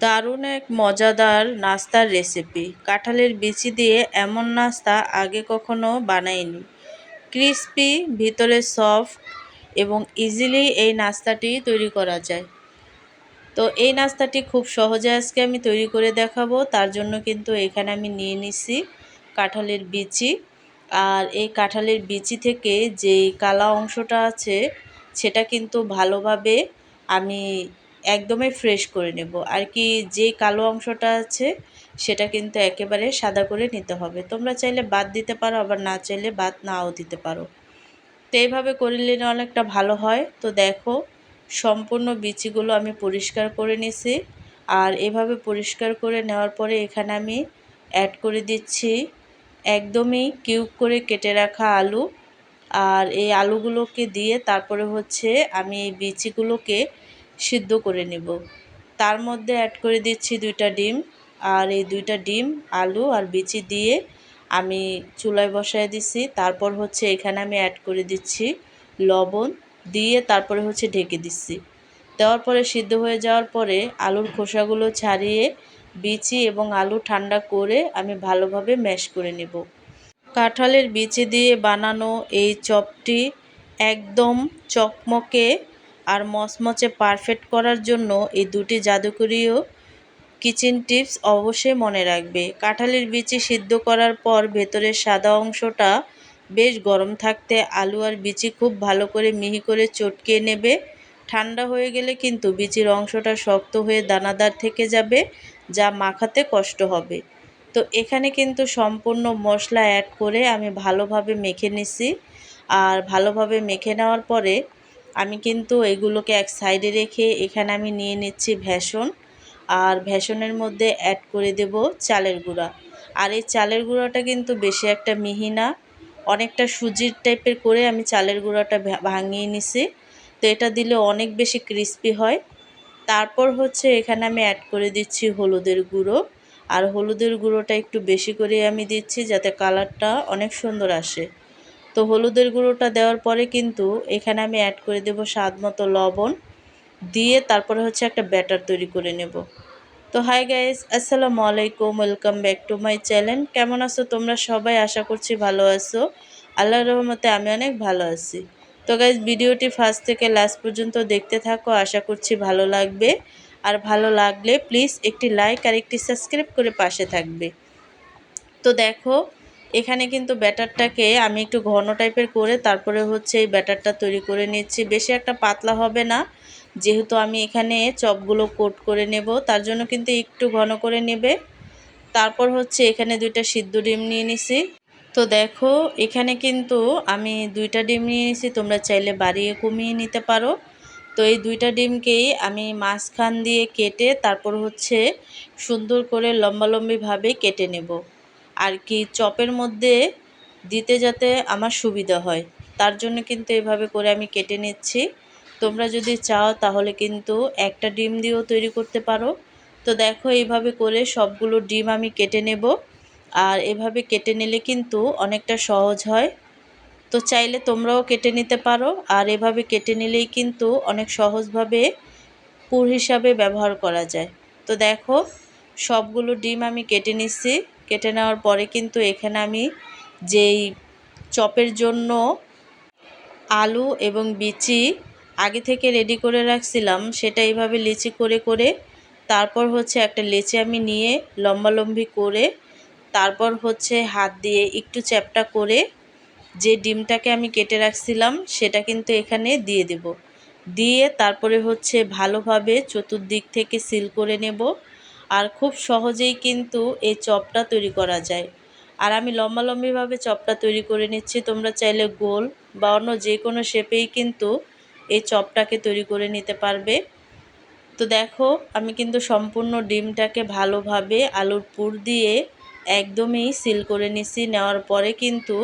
দারুণ এক মজাদার নাস্তার রেসিপি। কাঁঠালের বিচি দিয়ে এমন নাস্তা আগে কখনো বানাইনি। ক্রিস্পি, ভিতরে সফট এবং ইজিলি এই নাস্তাটি তৈরি করা যায়। তো এই নাস্তাটি খুব সহজে আজকে আমি তৈরি করে দেখাবো। তার জন্য কিন্তু এখানে আমি নিয়ে নিছি কাঁঠালের বিচি। আর এই কাঁঠালের বিচি থেকে যেই কালা অংশটা আছে সেটা কিন্তু ভালোভাবে আমি একদমই ফ্রেশ করে নেব। আর কি যে কালো অংশটা আছে সেটা কিন্তু একেবারে সাদা করে নিতে হবে। তোমরা চাইলে বাদ দিতে পারো, আবার না চাইলে বাদ নাও দিতে পারো। তো এইভাবে করলে অনেকটা ভালো হয়। তো দেখো, সম্পূর্ণ বিচিগুলো আমি পরিষ্কার করে নিছি। আর এভাবে পরিষ্কার করে নেওয়ার পরে এখানে আমি অ্যাড করে দিচ্ছি একদমই কিউব করে কেটে রাখা আলু। আর এই আলুগুলোকে দিয়ে তারপরে হচ্ছে আমি এই বিচিগুলোকে সিদ্ধ করে নেব। তার মধ্যে অ্যাড করে দিচ্ছি 2টা ডিম। আর এই 2টা ডিম, আলু আর বিচি দিয়ে আমি চুলায় বসায় দিছি। তারপর হচ্ছে এখানে আমি অ্যাড করে দিচ্ছি লবণ, দিয়ে তারপরে হচ্ছে ঢেকে দিচ্ছি। দেওয়ার পরে সিদ্ধ হয়ে যাওয়ার পরে আলুর খোসাগুলো ছাড়িয়ে বিচি এবং আলু ঠান্ডা করে আমি ভালোভাবে ম্যাশ করে নেব। কাঁঠালের বিচি দিয়ে বানানো এই চপটি একদম চকমকে আর মচমচে পারফেক্ট করার জন্য এই 2টি জাদুকরীয় কিচেন টিপস অবশ্যই মনে রাখবে। কাঁঠালের বিচি সিদ্ধ করার পর ভেতরের সাদা অংশটা বেশ গরম থাকতে আলু আর বিচি খুব ভালো করে মিহি করে চটকিয়ে নেবে। ঠান্ডা হয়ে গেলে কিন্তু বিচির অংশটা শক্ত হয়ে দানাদার থেকে যাবে, যা মাখাতে কষ্ট হবে। তো এখানে কিন্তু সম্পূর্ণ মশলা অ্যাড করে আমি ভালোভাবে মেখে নিছি। আর ভালোভাবে মেখে নেওয়ার পরে আমি কিন্তু এগুলোকে এক সাইডে রেখে এখানে আমি নিয়ে নিচ্ছি ভেষণ। আর ভেষণের মধ্যে অ্যাড করে দেব চালের গুঁড়া। আর এই চালের গুঁড়াটা কিন্তু বেশি একটা মিহি না, অনেকটা সুজির টাইপের করে আমি চালের গুঁড়াটা ভাঙিয়ে নিছি। তো এটা দিলে অনেক বেশি ক্রিস্পি হয়। তারপর হচ্ছে এখানে আমি অ্যাড করে দিচ্ছি হলুদের গুঁড়ো। আর হলুদের গুঁড়োটা একটু বেশি করে আমি দিচ্ছি যাতে কালারটা অনেক সুন্দর আসে। তো হলুদের গুঁড়োটা দেওয়ার পরে কিন্তু এখানে আমি অ্যাড করে দেব স্বাদ মতো লবণ, দিয়ে তারপরে হচ্ছে একটা ব্যাটার তৈরি করে নেব। তো হাই গাইস, আসসালামু আলাইকুম, welcome back to my channel. কেমন আছো তোমরা সবাই? আশা করছি ভালো আছো। আল্লাহর রহমতে আমি অনেক ভালো আছি। তো গাইস, ভিডিওটি ফার্স্ট থেকে লাস্ট পর্যন্ত দেখতে থাকো, আশা করছি ভালো লাগবে। আর ভালো লাগলে প্লিজ একটি লাইক আর একটি সাবস্ক্রাইব করে পাশে থাকবে। তো দেখো, এখানে কিন্তু ব্যাটারটাকে আমি একটু ঘন টাইপের করে তারপরে হচ্ছে এই ব্যাটারটা তৈরি করে নিচ্ছি। বেশি একটা পাতলা হবে না, যেহেতু আমি এখানে চপগুলো কোট করে নেব, তার জন্য কিন্তু একটু ঘন করে নেবে। তারপর হচ্ছে এখানে 2টা সিদ্ধ ডিম নিয়ে নিছি। তো দেখো, এখানে কিন্তু আমি 2টা ডিম নিয়ে নিছি, তোমরা চাইলে বাড়িয়ে কমিয়ে নিতে পারো। তো এই 2টা ডিমকেই আমি মাঝখান দিয়ে কেটে তারপর হচ্ছে সুন্দর করে লম্বালম্বিভাবে কেটে নেব। আর কি চপের মধ্যে দিতে যাতে আমার সুবিধা হয়, তার জন্য কিন্তু এভাবে করে আমি কেটে নিচ্ছি। তোমরা যদি চাও তাহলে কিন্তু একটা ডিম দিয়েও তৈরি করতে পারো। তো দেখো, এইভাবে করে সবগুলো ডিম আমি কেটে নেব। আর এভাবে কেটে নিলে কিন্তু অনেকটা সহজ হয়। তো চাইলে তোমরাও কেটে নিতে পারো। আর এভাবে কেটে নিলেই কিন্তু অনেক সহজভাবে পুর হিসাবে ব্যবহার করা যায়। তো দেখো, সবগুলো ডিম আমি কেটে নিচ্ছি। কেটে নেওয়ার পরে কিন্তু এখানে আমি যেই চপের জন্য আলু এবং বিচি আগে থেকে রেডি করে রাখছিলাম, সেটা এইভাবে লেচি করে করে তারপর হচ্ছে একটা লেচি আমি নিয়ে লম্বালম্বি করে তারপর হচ্ছে হাত দিয়ে একটু চ্যাপ্টা করে যে ডিমটাকে আমি কেটে রাখছিলাম সেটা কিন্তু এখানে দিয়ে দেব। দিয়ে তারপরে হচ্ছে ভালোভাবে চতুর্দিক থেকে সিল করে নেব। আর খুব সহজেই কিন্তু এই চপটা তৈরি করা যায়। আর আমি লম্বালম্বিভাবে চপটা তৈরি করে নিচ্ছি। তোমরা চাইলে গোল বা অন্য যে কোনো শেপেই কিন্তু এই চপটাকে তৈরি করে নিতে পারবে। তো দেখো, আমি কিন্তু সম্পূর্ণ ডিমটাকে ভালোভাবে আলুর পুর দিয়ে একদমই সিল করে নিছি। নেওয়ার পরে কিন্তু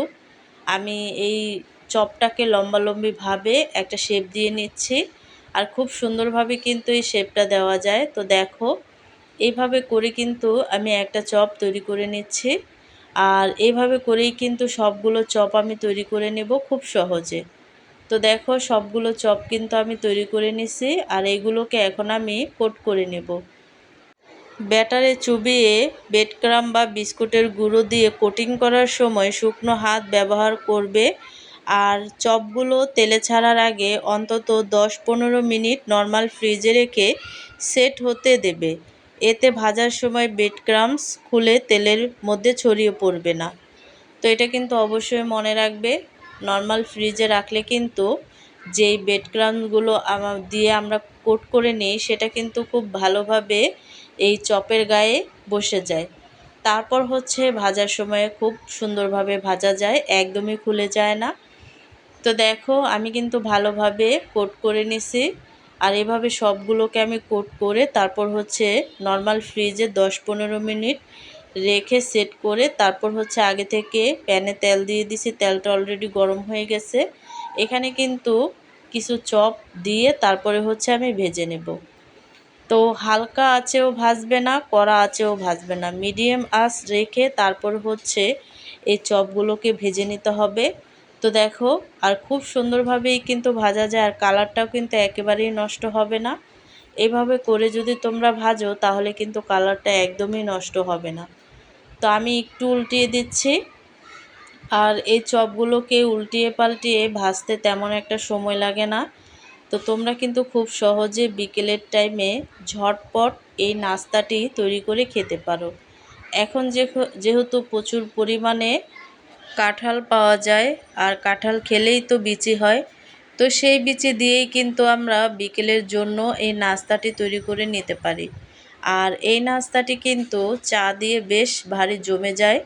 আমি এই চপটাকে লম্বালম্বিভাবে একটা শেপ দিয়ে নিচ্ছি। আর খুব সুন্দরভাবে কিন্তু এই শেপটা দেওয়া যায়। তো দেখো, এইভাবে করে কিন্তু আমি একটা চপ তৈরি করে নিচ্ছি। আর এইভাবে করেই কিন্তু সবগুলো চপ আমি তৈরি করে নেব খুব সহজে। তো দেখো, সবগুলো চপ কিন্তু আমি তৈরি করে নিছি। আর এইগুলোকে এখন আমি কোট করে নেব। ব্যাটারে চুবিয়ে ব্রেডক্রাম্ব বা বিস্কুটের গুঁড়ো দিয়ে কোটিং করার সময় শুকনো হাত ব্যবহার করবে। আর চপগুলো তেলে ছাড়ার আগে অন্তত 10-15 মিনিট নর্মাল ফ্রিজে রেখে সেট হতে দেবে। এতে ভাজার সময় ব্রেডক্রাম্বস খুলে তেলের মধ্যে ছড়িয়ে পড়বে না। তো এটা কিন্তু অবশ্যই মনে রাখবে, নর্মাল ফ্রিজে রাখলে কিন্তু যেই ব্রেডক্রাম্বগুলো দিয়ে আমরা কোট করে নিই সেটা কিন্তু খুব ভালোভাবে এই চপের গায়ে বসে যায়। তারপর হচ্ছে ভাজার সময় খুব সুন্দরভাবে ভাজা যায়, একদমই খুলে যায় না। তো দেখো আমি কিন্তু ভালোভাবে কোট করে নিছি। আর এভাবে সবগুলোকে আমি কোট করে তারপর হচ্ছে নর্মাল ফ্রিজে 10-15 মিনিট রেখে সেট করে তারপর হচ্ছে আগে থেকে প্যানে তেল দিয়ে দিছি। তেলটা অলরেডি গরম হয়ে গেছে। এখানে কিন্তু কিছু চপ দিয়ে তারপরে হচ্ছে আমি ভেজে নেব। তো হালকা আঁচেও ভাজবে না, কড়া আঁচেও ভাজবে না, মিডিয়াম আঁচ রেখে তারপর হচ্ছে এই চপগুলোকে ভেজে নিতে হবে। তো দেখো আর খুব সুন্দরভাবেই কিন্তু ভাজা যায়, আর কালারটাও কিন্তু একেবারেই নষ্ট হবে না। এভাবে করে যদি তোমরা ভাজো তাহলে কিন্তু কালারটা একদমই নষ্ট হবে না। তো আমি একটু উল্টিয়ে দিচ্ছি। আর এই চপগুলোকে উল্টিয়ে পাল্টিয়ে ভাজতে তেমন একটা সময় লাগে না। তো তোমরা কিন্তু খুব সহজে বিকেলের টাইমে ঝটপট এই নাস্তাটি তৈরি করে খেতে পারো। এখন যেহেতু প্রচুর পরিমাণে কাঁঠাল পাওয়া যায়, আর কাঁঠাল খেলেই তো বিচি হয়, তো সেই বিচি দিয়েই কিন্তু আমরা বিকেলের জন্য এই নাস্তাটি তৈরি করে নিতে পারি। আর এই নাস্তাটি কিন্তু চা দিয়ে বেশ ভারী জমে যায়।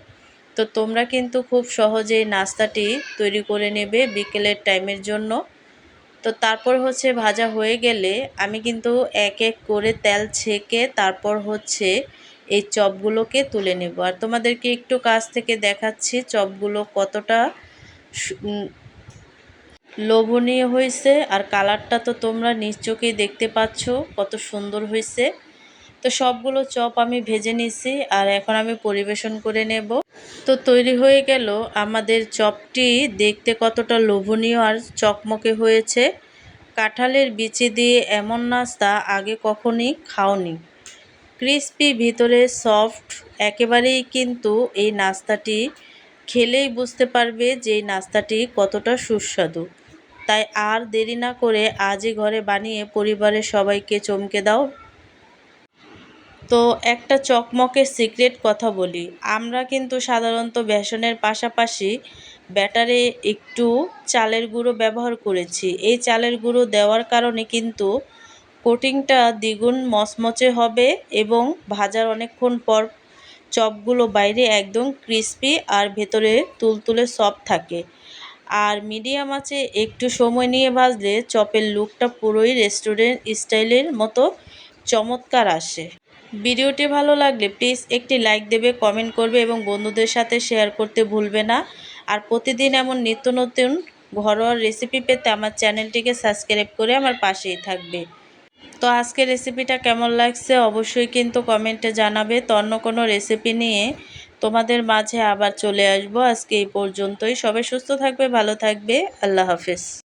তো তোমরা কিন্তু খুব সহজে এই নাস্তাটি তৈরি করে নেবে বিকেলের টাইমের জন্য। তো তারপর হচ্ছে ভাজা হয়ে গেলে আমি কিন্তু এক এক করে তেল ছেঁকে তারপর হচ্ছে এই চপগুলোকে তুলে নেব। আর তোমাদেরকে একটু কাছ থেকে দেখাচ্ছি চপগুলো কতটা লোভনীয় হয়েছে। আর কালারটা তো তোমরা নিজ চোখেই দেখতে পাচ্ছ কত সুন্দর হয়েছে। তো সবগুলো চপ আমি ভেজে নিছি, আর এখন আমি পরিবেশন করে নেব। তো তৈরি হয়ে গেল আমাদের চপটি, দেখতে কতটা লোভনীয় আর চকমকে হয়েছে। কাঁঠালের বিচি দিয়ে এমন নাস্তা আগে কখনই খাওনি। ক্রিস্পি, ভিতরে সফট, একেবারেই কিন্তু এই নাস্তাটি খেলেই বুঝতে পারবে যে এই নাস্তাটি কতটা সুস্বাদু। তাই আর দেরি না করে আজই ঘরে বানিয়ে পরিবারের সবাইকে চমকে দাও। তো একটা চকমকের সিক্রেট কথা বলি, আমরা কিন্তু সাধারণত বেসনের পাশাপাশি ব্যাটারে একটু চালের গুঁড়ো ব্যবহার করেছি। এই চালের গুঁড়ো দেওয়ার কারণে কিন্তু কোটিংটা দ্বিগুণ মচমচে হবে এবং ভাজার অনেকক্ষণ পর চপগুলো বাইরে একদম ক্রিস্পি আর ভেতরে তুলতুলে সফট থাকে। আর মিডিয়াম আঁচে একটু সময় নিয়ে ভাজলে চপের লুকটা পুরোই রেস্টুরেন্ট স্টাইলের মতো চমৎকার আসে। ভিডিওটি ভালো লাগলে প্লিজ একটি লাইক দেবে, কমেন্ট করবে এবং বন্ধুদের সাথে শেয়ার করতে ভুলবে না। আর প্রতিদিন এমন নিত্য নতুন ঘরোয়া রেসিপি পেতে আমার চ্যানেলটিকে সাবস্ক্রাইব করে আমার পাশেই থাকবে। তো আজকের রেসিপিটা কেমন লাগছে অবশ্যই কিন্তু কমেন্টে জানাবে। তো অন্য কোনো রেসিপি নিয়ে তোমাদের মাঝে আবার চলে আসবো। আজকে এই পর্যন্তই। সবাই সুস্থ থাকবে, ভালো থাকবে। আল্লাহ হাফেজ।